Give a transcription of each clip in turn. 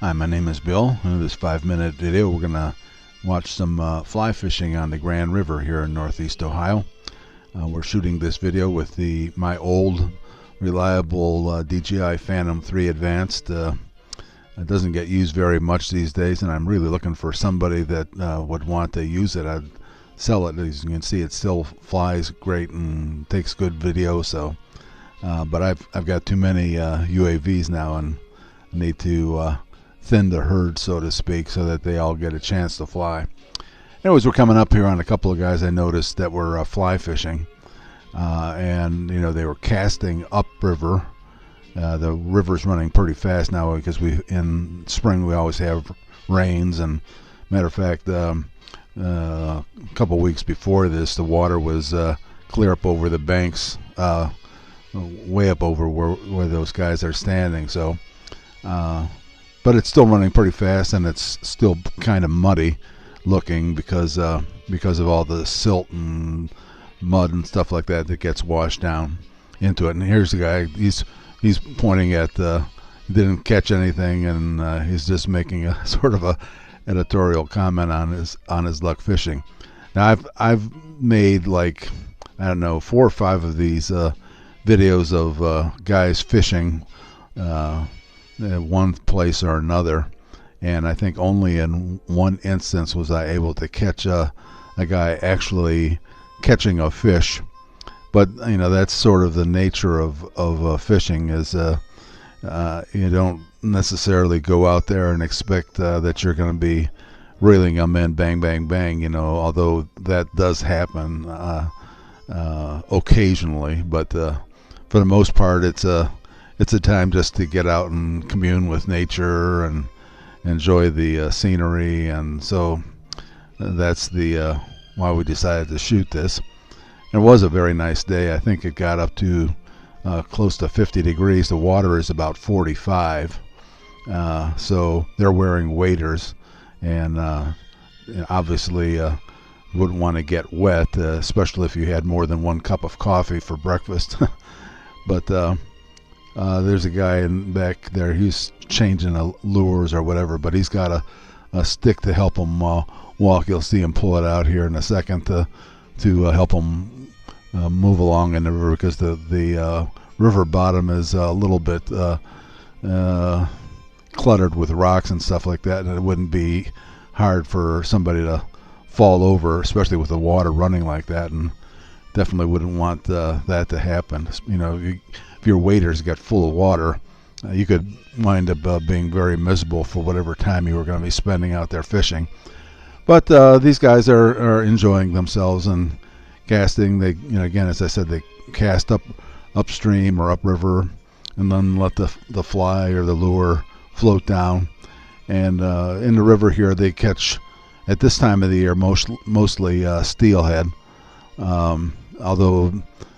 Hi, my name is Bill. In this 5-minute video, we're going to watch some fly fishing on the Grand River here in Northeast Ohio. We're shooting this video with my old, reliable DJI Phantom 3 Advanced. It doesn't get used very much these days, and I'm really looking for somebody that would want to use it. I'd sell it. As you can see, it still flies great and takes good video. So, but I've got too many UAVs now, and need to thin the herd, so to speak, so that they all get a chance to fly. Anyways, we're coming up here on a couple of guys I noticed that were fly fishing, and they were casting upriver. The river's running pretty fast now because in spring we always have rains, and matter of fact, a couple of weeks before this, the water was clear up over the banks, way up over where those guys are standing. So but it's still running pretty fast, and it's still kind of muddy looking because of all the silt and mud and stuff like that gets washed down into it. And here's the guy, he's pointing at didn't catch anything, and he's just making a sort of a editorial comment on his luck fishing. Now I've made, like, I don't know, 4 or 5 of these videos of guys fishing one place or another, and I think only in one instance was I able to catch a guy actually catching a fish. But that's sort of the nature of fishing, is you don't necessarily go out there and expect that you're going to be reeling them in, bang bang bang, although that does happen occasionally. But for the most part, it's a time just to get out and commune with nature and enjoy the scenery. And so that's the why we decided to shoot this. And it was a very nice day. I think it got up to close to 50 degrees. The water is about 45, so they're wearing waders, and obviously wouldn't want to get wet, especially if you had more than 1 cup of coffee for breakfast. But there's a guy in back there. He's changing lures or whatever, but he's got a stick to help him walk. You'll see him pull it out here in a second to help him move along in the river, because the river bottom is a little bit cluttered with rocks and stuff like that, and it wouldn't be hard for somebody to fall over, especially with the water running like that, and definitely wouldn't want that to happen. If your waders got full of water, you could wind up being very miserable for whatever time you were going to be spending out there fishing. But these guys are enjoying themselves and casting. They, again, as I said, they cast upstream or upriver, and then let the fly or the lure float down. And in the river here, they catch, at this time of the year, mostly steelhead. Although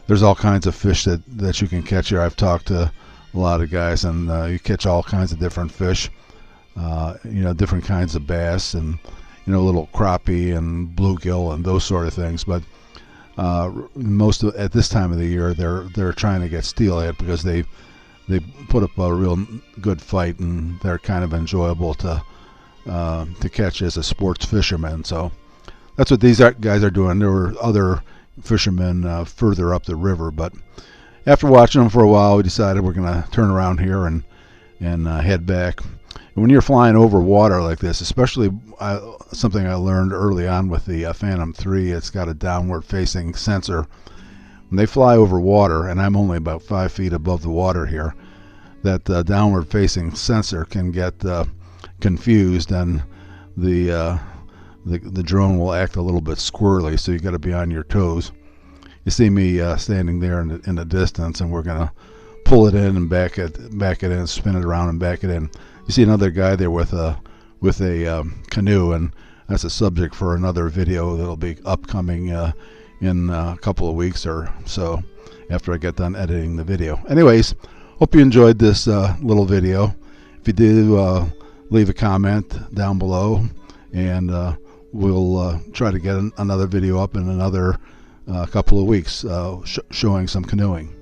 there's all kinds of fish that you can catch here. I've talked to a lot of guys, and you catch all kinds of different fish, different kinds of bass, and little crappie and bluegill and those sort of things. But at this time of the year, they're trying to get steelhead, because they put up a real good fight, and they're kind of enjoyable to catch as a sports fisherman. So that's what these guys are doing. There were other fishermen further up the river, but after watching them for a while, we decided we're going to turn around here and head back. And when you're flying over water like this, especially something I learned early on with the Phantom 3, it's got a downward facing sensor. When they fly over water, and I'm only about 5 feet above the water here, that downward facing sensor can get confused, and the drone will act a little bit squirrely, so you got to be on your toes. You see me standing there in the distance, and we're gonna pull it in and back it in, spin it around and back it in. You see another guy there with a canoe, and that's a subject for another video that'll be upcoming in a couple of weeks or so, after I get done editing the video. Anyways, hope you enjoyed this little video. If you do, leave a comment down below, and we'll try to get another video up in another couple of weeks showing some canoeing.